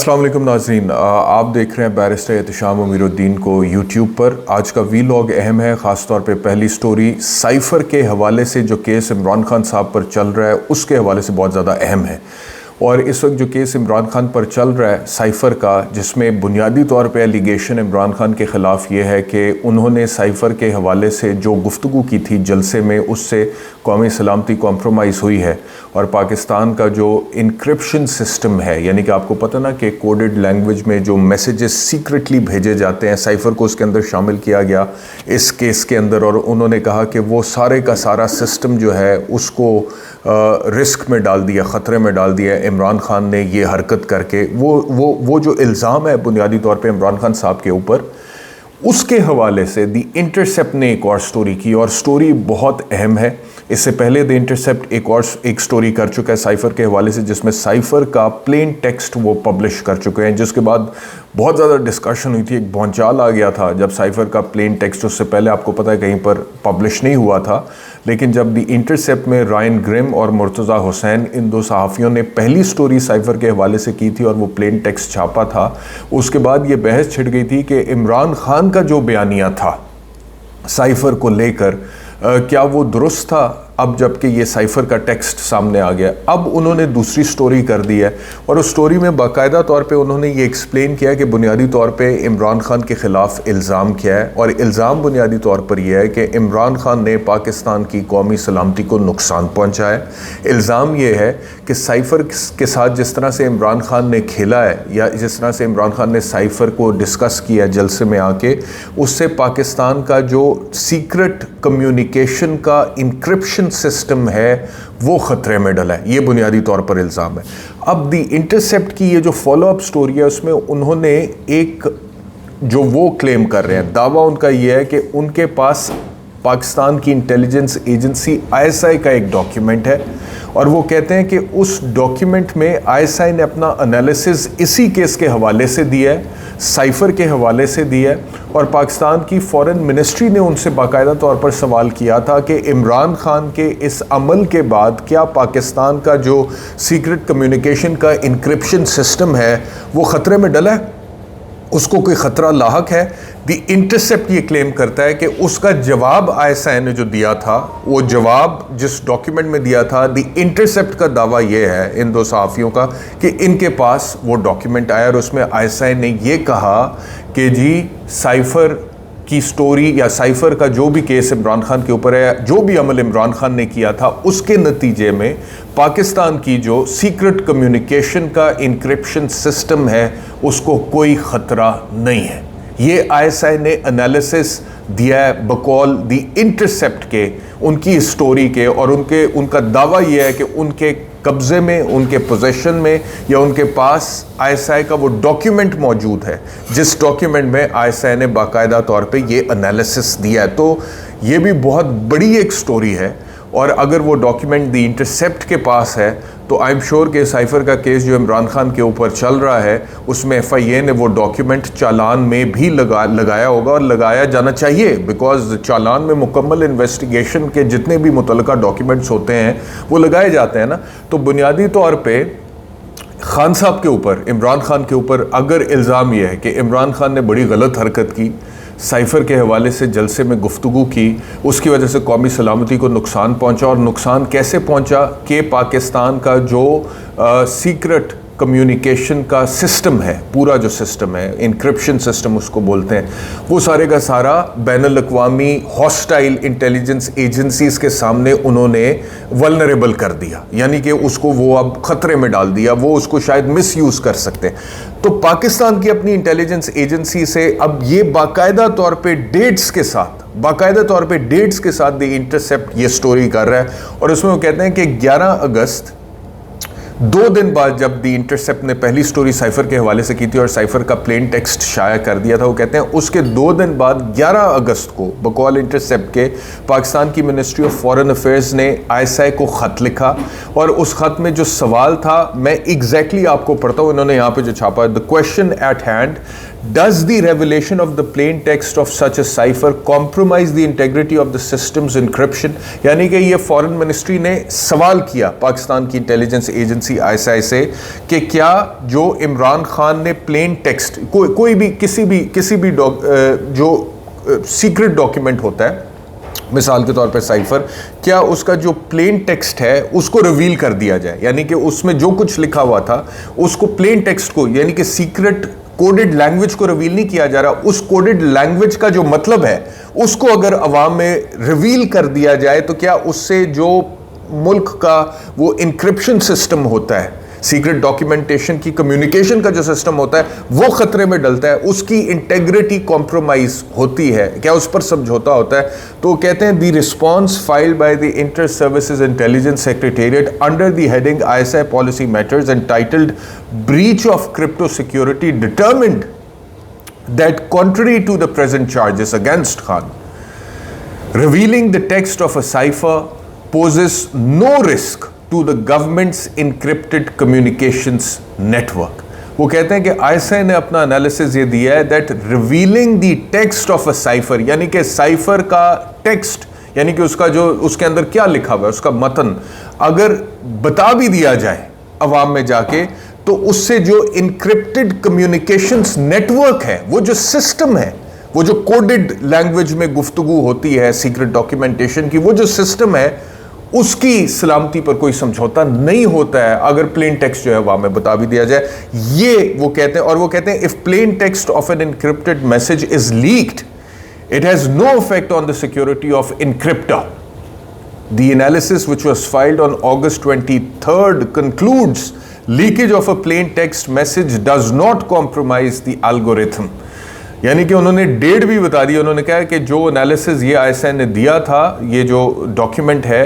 अस्सलाम वालेकुम नाज़रीन, आप देख रहे हैं बैरिस्टर एहतिशाम अमीरुद्दीन को यूट्यूब पर। आज का वीलॉग अहम है, ख़ास तौर पे पहली स्टोरी साइफ़र के हवाले से जो केस इमरान खान साहब पर चल रहा है उसके हवाले से बहुत ज़्यादा अहम है। और इस वक्त जो केस इमरान खान पर चल रहा है साइफ़र का, जिसमें बुनियादी तौर पे एलिगेशन इमरान खान के ख़िलाफ़ ये है कि उन्होंने साइफ़र के हवाले से जो गुफ्तगू की थी जलसे में, उससे कौमी सलामती कॉम्प्रोमाइज़ हुई है। और पाकिस्तान का जो इनक्रिप्शन सिस्टम है, यानी कि आपको पता ना कि कोडेड लैंग्वेज में जो मैसेजेस सीक्रेटली भेजे जाते हैं, साइफ़र को उसके अंदर शामिल किया गया इस केस के अंदर। और उन्होंने कहा कि वो सारे का सारा सिस्टम जो है उसको रिस्क में डाल दिया, ख़तरे में डाल दिया इमरान खान ने ये हरकत करके। वो जो इल्ज़ाम है बुनियादी तौर पे इमरान खान साहब के ऊपर, उसके हवाले से दी इंटरसेप्ट ने एक और स्टोरी की, और स्टोरी बहुत अहम है। इससे पहले द इंटरसेप्ट एक स्टोरी कर चुका है साइफ़र के हवाले से, जिसमें साइफ़र का प्लेन टेक्स्ट वो पब्लिश कर चुके हैं, जिसके बाद बहुत ज़्यादा डिस्कशन हुई थी। एक भौंचाल आ गया था जब साइफ़र का प्लेन टेक्स्ट उससे पहले आपको पता है कहीं पर पब्लिश नहीं हुआ था। लेकिन जब द इंटरसेप्ट में रायन ग्रिम और मुर्तज़ा हुसैन, इन दो सहाफ़ियों ने पहली स्टोरी साइफ़र के हवाले से की थी और वो प्लेन टेक्स्ट छापा था, उसके बाद ये बहस छिड़ गई थी कि इमरान खान का जो बयानिया था साइफ़र को लेकर क्या वो दुरुस्त था। अब जबकि ये साइफ़र का टेक्स्ट सामने आ गया, अब उन्होंने दूसरी स्टोरी कर दी है, और उस स्टोरी में बाकायदा तौर पे उन्होंने ये एक्सप्लेन किया कि बुनियादी तौर पे इमरान खान के ख़िलाफ़ इल्ज़ाम क्या है। और इल्ज़ाम बुनियादी तौर पर यह है कि इमरान खान ने पाकिस्तान की कौमी सलामती को नुकसान पहुँचाया। इल्ज़ाम ये है कि साइफ़र के साथ जिस तरह से इमरान खान ने खेला है, या जिस तरह से इमरान खान ने साइफ़र को डिस्कस किया जलसे में आके, उससे पाकिस्तान का जो सीक्रेट कम्युनिकेशन का इंक्रिप्शन सिस्टम है वो ख़तरे में डला है। ये बुनियादी तौर पर इल्ज़ाम है। अब दी इंटरसेप्ट की ये जो फॉलोअप स्टोरी है उसमें उन्होंने एक जो वो क्लेम कर रहे हैं, दावा उनका ये है कि उनके पास पाकिस्तान की इंटेलिजेंस एजेंसी ISI का एक डॉक्यूमेंट है, और वो कहते हैं कि उस डॉक्यूमेंट में ISI ने अपना एनालिसिस इसी केस के हवाले से दिया है, साइफ़र के हवाले से दिया है। और पाकिस्तान की फॉरेन मिनिस्ट्री ने उनसे बाकायदा तौर पर सवाल किया था कि इमरान खान के इस अमल के बाद क्या पाकिस्तान का जो सीक्रेट कम्युनिकेशन का इंक्रिप्शन सिस्टम है वो ख़तरे में डला है, उसको कोई ख़तरा लाहक है। द इंटरसेप्ट ये क्लेम करता है कि उसका जवाब ISI ने जो दिया था, वो जवाब जिस डॉक्यूमेंट में दिया था, द इंटरसेप्ट का दावा ये है इन दो सहाफ़ियों का कि इनके पास वो डॉक्यूमेंट आया और उसमें ISI ने ये कहा कि जी साइफ़र की स्टोरी या साइफ़र का जो भी केस इमरान खान के ऊपर है, जो भी अमल इमरान खान ने किया था, उसके नतीजे में पाकिस्तान की जो सीक्रेट कम्युनिकेशन का इंक्रिप्शन सिस्टम है उसको कोई ख़तरा नहीं है। ये ISI ने एनालिसिस दिया है बकौल दी इंटरसेप्ट के, उनकी स्टोरी के। और उनका दावा ये है कि उनके कब्ज़े में, उनके पोजेशन में, या उनके पास ISI का वो डॉक्यूमेंट मौजूद है जिस डॉक्यूमेंट में ISI ने बाकायदा तौर पे ये एनालिसिस दिया है। तो ये भी बहुत बड़ी एक स्टोरी है, और अगर वो डॉक्यूमेंट दी इंटरसेप्ट के पास है तो आई एम श्योर कि साइफ़र का केस जो इमरान खान के ऊपर चल रहा है उसमें FIA ने वो डॉक्यूमेंट चालान में भी लगाया होगा, और लगाया जाना चाहिए, बिकॉज चालान में मुकम्मल इन्वेस्टिगेशन के जितने भी मुतल्लिका डॉक्यूमेंट्स होते हैं वो लगाए जाते हैं ना। तो बुनियादी तौर पे खान साहब के ऊपर, इमरान खान के ऊपर अगर इल्ज़ाम यह है कि इमरान खान ने बड़ी गलत हरकत की, साइफ़र के हवाले से जलसे में गुफ्तगू की, उसकी वजह से कौमी सलामती को नुकसान पहुंचा, और नुकसान कैसे पहुंचा कि पाकिस्तान का जो सीक्रेट कम्युनिकेशन का सिस्टम है, पूरा जो सिस्टम है, इंक्रिप्शन सिस्टम उसको बोलते हैं, वो सारे का सारा बैनुल-अक़वामी हॉस्टाइल इंटेलिजेंस एजेंसीज़ के सामने उन्होंने वल्नरेबल कर दिया, यानी कि उसको वो अब ख़तरे में डाल दिया, वो उसको शायद मिसयूज़ कर सकते हैं। तो पाकिस्तान की अपनी इंटेलिजेंस एजेंसी से अब ये बाकायदा तौर पे डेट्स के साथ द इंटरसेप्ट ये स्टोरी कर रहा है, और उसमें वो कहते हैं कि 11 अगस्त, 2 दिन बाद जब द इंटरसेप्ट ने पहली स्टोरी साइफ़र के हवाले से की थी और साइफ़र का प्लेन टेक्स्ट शाया कर दिया था, वो कहते हैं उसके 2 दिन बाद 11 अगस्त को बकौल इंटरसेप्ट के पाकिस्तान की मिनिस्ट्री ऑफ फॉरेन अफेयर्स ने ISI को ख़त लिखा, और उस ख़त में जो सवाल था मैं एग्जैक्टली आपको पढ़ता हूँ, इन्होंने यहाँ पे जो छापा है, the question eight hand Does the revelation of the plain text of such a cipher compromise the integrity of the system's encryption? यानी कि ये फॉरेन मिनिस्ट्री ने सवाल किया पाकिस्तान की इंटेलिजेंस एजेंसी ISI से कि क्या जो इमरान खान ने प्लेन टेक्स्ट कोई भी किसी भी जो सीक्रेट डॉक्यूमेंट होता है, मिसाल के तौर पे साइफर, क्या उसका जो प्लेन टेक्स्ट है उसको रिवील कर दिया जाए, यानी कि उसमें जो कुछ लिखा हुआ था उसको प्लेन टेक्स्ट को, यानी कि सीक्रेट कोडेड लैंग्वेज को रिवील नहीं किया जा रहा, उस कोडेड लैंग्वेज का जो मतलब है उसको अगर अवाम में रिवील कर दिया जाए तो क्या उससे जो मुल्क का वो इंक्रिप्शन सिस्टम होता है, सीक्रेट डॉक्यूमेंटेशन की कम्युनिकेशन का जो सिस्टम होता है वो खतरे में डलता है, उसकी इंटेग्रिटी कॉम्प्रोमाइज होती है, क्या उस पर समझौता होता है? तो कहते हैं the response filed by the inter services intelligence secretariat under the heading ISI policy matters entitled breach of crypto security determined that contrary to the present charges against Khan revealing the text of a cipher poses no risk to the government's encrypted communications network. वो कहते हैं कि ISI ने अपना analysis ये दिया है that revealing the text of a cipher, यानी कि साइफर का टेक्स्ट, यानी कि उसका जो उसके अंदर क्या लिखा हुआ है उसका मतन अगर बता भी दिया जाए अवाम में जाके, तो उससे जो इनक्रिप्टेड कम्युनिकेशंस नेटवर्क है, वो जो सिस्टम है, वो जो कोडेड लैंग्वेज में गुफ्तगू होती है सीक्रेट डॉक्यूमेंटेशन की, वो जो सिस्टम है उसकी सलामती पर कोई समझौता नहीं होता है अगर प्लेन टेक्स्ट जो है वहां में बता भी दिया जाए। ये वो कहते हैं, और वो कहते हैं if plain text of an encrypted message is leaked it has no effect on the security of encryptor. The analysis, which was filed on August 23rd, concludes leakage of a plain text message does not compromise the algorithm. यानी कि उन्होंने date भी बता दी, उन्होंने कहा कि जो analysis ये ISI ने दिया था, ये जो डॉक्यूमेंट है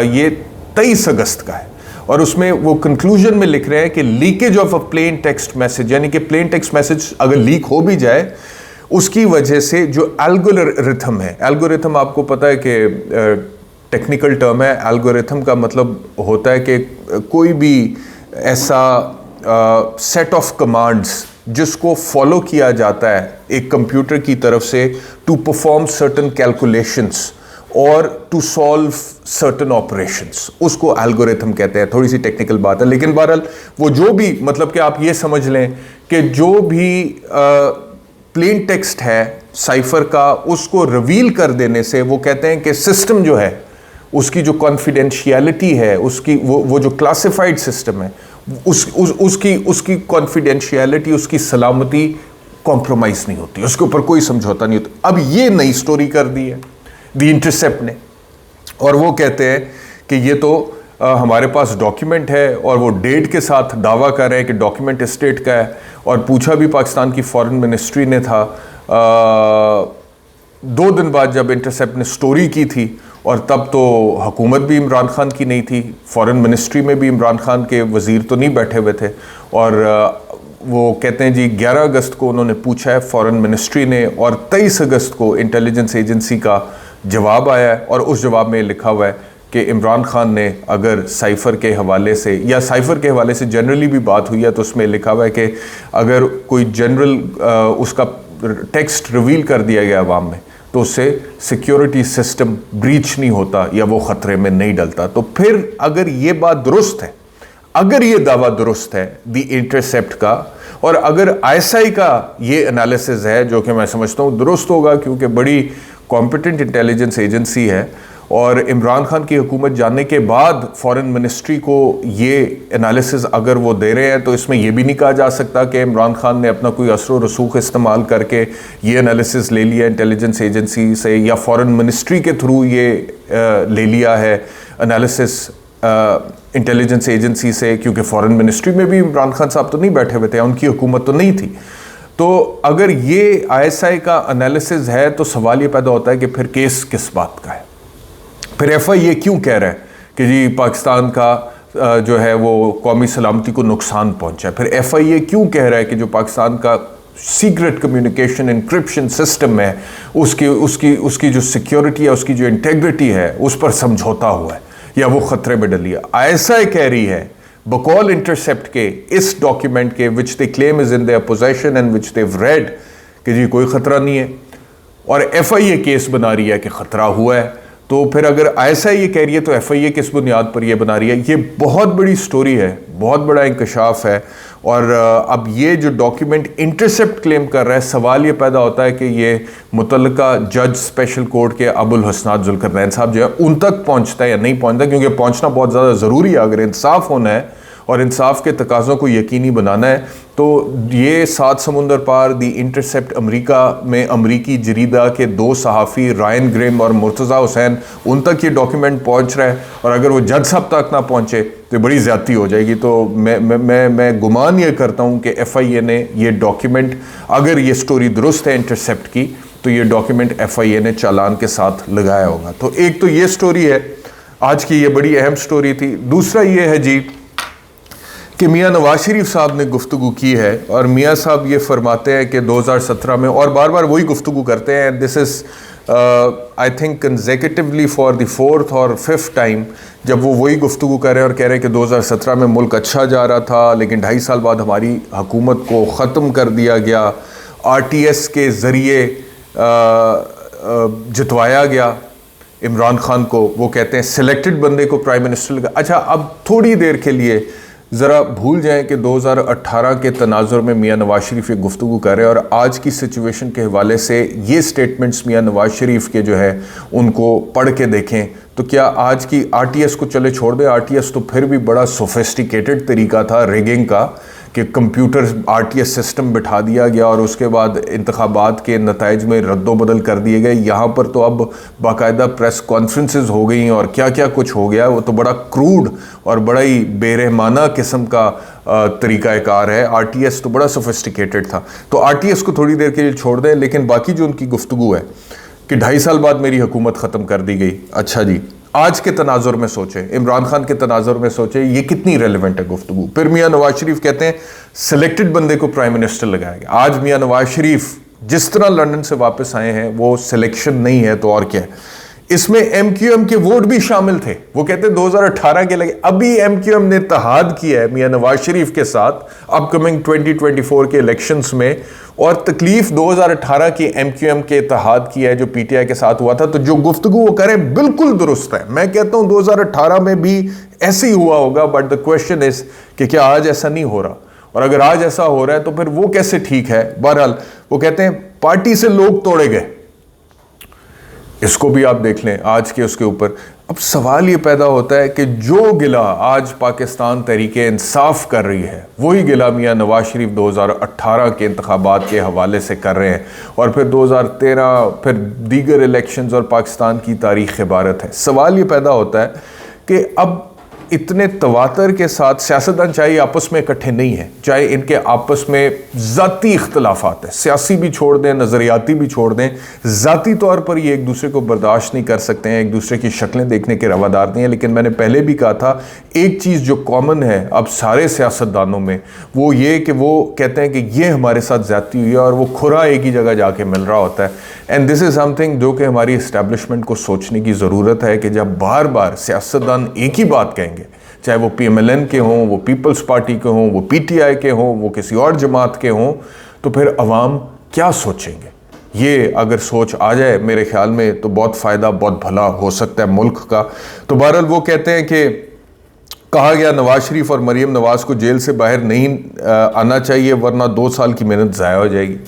ये 23 अगस्त का है, और उसमें वो कंक्लूजन में लिख रहे हैं कि leakage of a plain text message, यानी कि प्लेन टेक्स्ट मैसेज अगर लीक हो भी जाए उसकी वजह से जो एल्गोरिथम है, एल्गोरिथम आपको पता है कि टेक्निकल टर्म है, एल्गोरिथम का मतलब होता है कि कोई भी ऐसा सेट ऑफ कमांड्स जिसको फॉलो किया जाता है एक कंप्यूटर की तरफ से टू परफॉर्म सर्टन कैलकुलेशंस और टू सॉल्व सर्टन ऑपरेशंस, उसको एल्गोरिथम कहते हैं। थोड़ी सी टेक्निकल बात है, लेकिन बहरहाल वो जो भी, मतलब कि आप ये समझ लें कि जो भी प्लेन टेक्स्ट है साइफर का, उसको रिवील कर देने से वो कहते हैं कि सिस्टम जो है उसकी जो कॉन्फिडेंशियलिटी है, उसकी वो जो क्लासिफाइड सिस्टम है उसकी कॉन्फिडेंशियलिटी, उसकी सलामती कॉम्प्रोमाइज़ नहीं होती, उसके ऊपर कोई समझौता नहीं होता। अब ये नई स्टोरी कर दी है दी इंटरसेप्ट ने, और वो कहते हैं कि ये तो हमारे पास डॉक्यूमेंट है, और वो डेट के साथ दावा कर रहे हैं कि डॉक्यूमेंट इस डेट का है। और पूछा भी पाकिस्तान की फॉरेन मिनिस्ट्री ने था 2 दिन बाद जब इंटरसेप्ट ने स्टोरी की थी, और तब तो हुकूमत भी इमरान खान की नहीं थी, फॉरेन मिनिस्ट्री में भी इमरान खान के वज़ीर तो नहीं बैठे हुए थे। और वो कहते हैं जी 11 अगस्त को उन्होंने पूछा है फॉरेन मिनिस्ट्री ने, और 23 अगस्त को इंटेलिजेंस एजेंसी का जवाब आया है, और उस जवाब में लिखा हुआ है कि इमरान खान ने अगर साइफर के हवाले से या साइफर के हवाले से जनरली भी बात हुई है, तो उसमें लिखा हुआ है कि अगर कोई जनरल उसका टेक्स्ट रिवील कर दिया गया अवाम में तो उससे सिक्योरिटी सिस्टम ब्रीच नहीं होता या वो ख़तरे में नहीं डलता। तो फिर अगर ये बात दुरुस्त है, अगर ये दावा दुरुस्त है दी इंटरसेप्ट का, और अगर ISI का ये एनालिसिस है, जो कि मैं समझता हूँ दुरुस्त होगा क्योंकि बड़ी कॉम्पिटेंट इंटेलिजेंस एजेंसी है, और इमरान खान की हुकूमत जानने के बाद फॉरेन मिनिस्ट्री को ये एनालिसिस अगर वो दे रहे हैं, तो इसमें यह भी नहीं कहा जा सकता कि इमरान खान ने अपना कोई असर रसूख इस्तेमाल करके ये एनालिसिस ले लिया इंटेलिजेंस एजेंसी से, या फॉरेन मिनिस्ट्री के थ्रू ये ले लिया है एनालिसिस इंटेलिजेंस एजेंसी से, क्योंकि फॉरेन मिनिस्ट्री में भी इमरान खान साहब तो नहीं बैठे हुए थे, उनकी हुकूमत तो नहीं थी। तो अगर ये ISI का एनालिसिस है तो सवाल ये पैदा होता है कि फिर केस किस बात का है? फिर FI क्यों कह रहा है कि जी पाकिस्तान का जो है वो कौमी सलामती को नुकसान पहुंचा है? फिर FI क्यों कह रहा है कि जो पाकिस्तान का सीक्रेट कम्युनिकेशन इंक्रिप्शन सिस्टम है उसकी जो सिक्योरिटी है, उसकी जो इंटेग्रिटी है, उस पर समझौता हुआ है या वो ख़तरे में डली है? ISI कह रही है बकौल इंटरसेप्ट के इस डॉक्यूमेंट के which they claim is in their possession and which देव रेड कि जी कोई ख़तरा नहीं है, और FIA केस बना रही है कि ख़तरा हुआ है, तो फिर अगर ऐसा ये कह रही है तो FIA किस बुनियाद पर ये बना रही है? ये बहुत बड़ी स्टोरी है, बहुत बड़ा इंकशाफ है। और अब ये जो डॉक्यूमेंट इंटरसेप्ट क्लेम कर रहा है, सवाल ये पैदा होता है कि ये मुतल्लिका जज स्पेशल कोर्ट के अबुल हसनात जुल्करनैन साहब जो है उन तक पहुंचता है या नहीं पहुंचता, क्योंकि पहुंचना बहुत ज़्यादा ज़रूरी है अगर इंसाफ होना है और इंसाफ के तकाज़ों को यकीनी बनाना है। तो ये 7 समुंदर पार दी इंटरसेप्ट अमेरिका में अमरीकी जरीदा के 2 सहाफ़ी रायन ग्रिम और मुर्तज़ा हुसैन, उन तक ये डॉक्यूमेंट पहुंच रहा है, और अगर वो जज साहब तक ना पहुंचे तो बड़ी ज़्यादती हो जाएगी। तो मैं गुमान ये करता हूँ कि FIA ने ये डॉक्यूमेंट, अगर ये स्टोरी दुरुस्त है इंटरसेप्ट की, तो ये डॉक्यूमेंट FIA ने चालान के साथ लगाया होगा। तो एक तो ये स्टोरी है आज की, ये बड़ी अहम स्टोरी थी। दूसरा ये है जी कि मियाँ नवाज शरीफ साहब ने गुफ्तगू की है, और मियाँ साहब ये फरमाते हैं कि 2017 में, और बार बार वही गुफ्तगू करते हैं, this is I think consecutively for the 4th और 5th टाइम जब वो वही गुफ्तगू कर रहे हैं और कह रहे हैं कि 2017 में मुल्क अच्छा जा रहा था, लेकिन 2.5 साल बाद हमारी हुकूमत को ख़त्म कर दिया गया, RTS के ज़रिए जितवाया गया इमरान खान को। वो कहते हैं सिलेक्टेड बंदे को प्राइम मिनिस्टर लगा। अच्छा, अब थोड़ी देर के लिए ज़रा भूल जाएं कि 2018 के तनाजुर में मियाँ नवाज शरीफ ये गुफ्तगू कर रहे हैं, और आज की सिचुएशन के हवाले से ये स्टेटमेंट्स मियाँ नवाज शरीफ के जो है उनको पढ़ के देखें, तो क्या आज की RTS को चले छोड़ दें। RTS तो फिर भी बड़ा सोफिस्टिकेटेड तरीका था रिगिंग का, कि कंप्यूटर RTS सिस्टम बिठा दिया गया और उसके बाद इंतखाबात के नताइज में रद्दोबदल कर दिए गए। यहाँ पर तो अब बाकायदा प्रेस कॉन्फ्रेंसेस हो गई और क्या क्या कुछ हो गया। वो तो बड़ा क्रूड और बड़ा ही बेरहमाना किस्म का तरीक़ाकार है। RTS तो बड़ा सोफिस्टिकेटेड था। तो RTS को थोड़ी देर के लिए छोड़ दें, लेकिन बाकी जो उनकी गुफ्तगू है कि 2.5 साल बाद मेरी हुकूमत ख़त्म कर दी गई, अच्छा जी, आज के तनाजुर में सोचें, इमरान खान के तनाजुर में सोचें, ये कितनी रेलिवेंट है गुफ्तगू। फिर मियाँ नवाज शरीफ कहते हैं सिलेक्टेड बंदे को प्राइम मिनिस्टर लगाया गया। आज मियाँ नवाज शरीफ जिस तरह लंदन से वापस आए हैं, वो सिलेक्शन नहीं है तो और क्या है। इसमें MQM के वोट भी शामिल थे। वो कहते हैं 2018 के लगे। अभी MQM ने इत्तेहाद किया है मियाँ नवाज शरीफ के साथ अपकमिंग 2024 के इलेक्शंस में, और तकलीफ 2018 की MQM के इत्तेहाद की है जो PTI के साथ हुआ था। तो जो गुफ्तगू वो करें बिल्कुल दुरुस्त है। मैं कहता हूं 2018 में भी ऐसे ही हुआ होगा, बट द क्वेश्चन इज कि क्या आज ऐसा नहीं हो रहा, और अगर आज ऐसा हो रहा है तो फिर वो कैसे ठीक है। बहरहाल वो कहते हैं पार्टी से लोग तोड़े गए, इसको भी आप देख लें आज के उसके ऊपर। अब सवाल ये पैदा होता है कि जो गिला आज पाकिस्तान तहरीके इंसाफ कर रही है, वही गिला मियाँ नवाज शरीफ 2018 के इंतखाबात के हवाले से कर रहे हैं, और फिर 2013 फिर दीगर इलेक्शंस और पाकिस्तान की तारीख़ इबारत है। सवाल ये पैदा होता है कि अब इतने तवातर के साथ सियासतदान चाहे आपस में इकट्ठे नहीं हैं, चाहे इनके आपस में ज़ाती इख्तलाफात है, सियासी भी छोड़ दें, नज़रियाती भी छोड़ दें, ज़ाती तौर पर ये एक दूसरे को बर्दाश्त नहीं कर सकते हैं, एक दूसरे की शक्लें देखने के रवादार नहीं हैं। लेकिन मैंने पहले भी कहा था, एक चीज़ जो कॉमन है अब सारे सियासतदानों में, वो ये कि वो कहते हैं कि ये हमारे साथ ज़्यादती हुई है, और वो खुरा एक ही जगह जाके मिल रहा होता है। एंड दिस इज़ समथिंग जो कि हमारी इस्टेब्लिशमेंट को सोचने की ज़रूरत है कि जब बार बार सियासतदान एक ही बात कहेंगे, चाहे वो PMLN के हों, वो पीपल्स पार्टी के हों, वो PTI के हों, वो किसी और जमात के हों, तो फिर अवाम क्या सोचेंगे। ये अगर सोच आ जाए मेरे ख्याल में तो बहुत फ़ायदा, बहुत भला हो सकता है मुल्क का। तो बहरहाल वो कहते हैं कि कहा गया नवाज शरीफ और मरीम नवाज को जेल से बाहर नहीं आना चाहिए, वरना 2 साल की मेहनत ज़ाया हो जाएगी।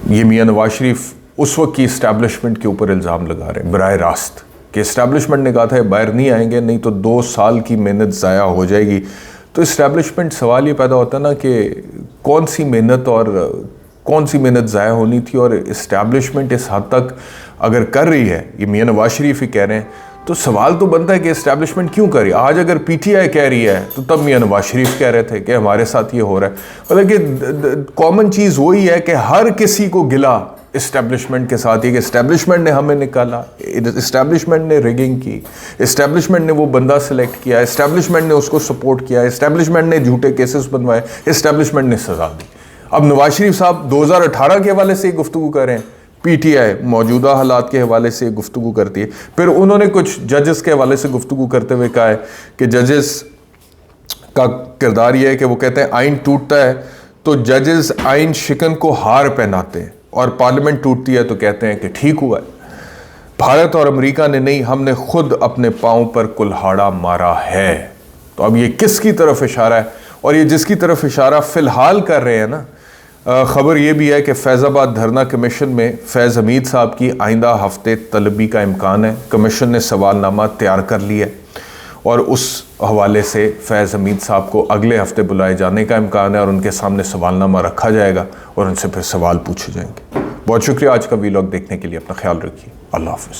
ये मियाँ नवाज शरीफ उस वक्त की इस्टेब्लिशमेंट के ऊपर इल्ज़ाम लगा रहे हैं बराह रास्त, कि इस्टेब्लिशमेंट ने कहा था बाहर नहीं आएंगे, नहीं तो 2 साल की मेहनत ज़ाया हो जाएगी। तो इस्टेब्लिशमेंट, सवाल ये पैदा होता है ना कि कौन सी मेहनत ज़ाया होनी थी, और इस्टेब्लिशमेंट इस हद तक अगर कर रही है, ये मियाँ नवाज शरीफ ही कह रहे हैं, तो सवाल तो बनता है कि इस्टेब्लिशमेंट क्यों कर रही है। आज अगर PTI कह रही है तो तब मियाँ नवाज शरीफ कह रहे थे कि हमारे साथ ये हो रहा है। मतलब कि कॉमन चीज़ वही है कि हर किसी को गिला इस्टेब्लिशमेंट के साथ ही, कि इस्टेब्लिशमेंट ने हमें निकाला, इस्टेब्लिशमेंट ने रिगिंग की, इस्टेब्लिशमेंट ने वो बंदा सेलेक्ट किया, इस्टेब्लिशमेंट ने उसको सपोर्ट किया, इस्टेब्लिशमेंट ने झूठे केसेस बनवाए, इस्टेब्लिशमेंट ने सजा दी। अब नवाज शरीफ साहब 2018 के हवाले से गुफ्तगू कर रहे हैं, PTI मौजूदा हालात के हवाले से गुफ्तगू करती है। फिर उन्होंने कुछ जजेस के हवाले से गुफ्तगू करते हुए कहा है कि जजेस का किरदार यह है कि वो कहते हैं आइन टूटता है तो जजेस आइन शिकन को हार पहनाते हैं, और पार्लियामेंट टूटती है तो कहते हैं कि ठीक हुआ है। भारत और अमेरिका ने नहीं, हमने खुद अपने पांव पर कुल्हाड़ा मारा है। तो अब ये किसकी तरफ इशारा है? और ये जिसकी तरफ इशारा फिलहाल कर रहे हैं ना, ख़बर ये भी है कि फैज़ाबाद धरना कमीशन में फैज़ हमीद साहब की आइंदा हफ्ते तलबी का इम्कान है। कमीशन ने सवालनामा तैयार कर लिया है और उस हवाले से फैज़ हमीद साहब को अगले हफ्ते बुलाए जाने का इम्कान है और उनके सामने सवालनामा रखा जाएगा और उनसे फिर सवाल पूछे जाएंगे। बहुत शुक्रिया आज का वीलॉग देखने के लिए। अपना ख्याल रखिए। अल्लाह हाफ़िज़।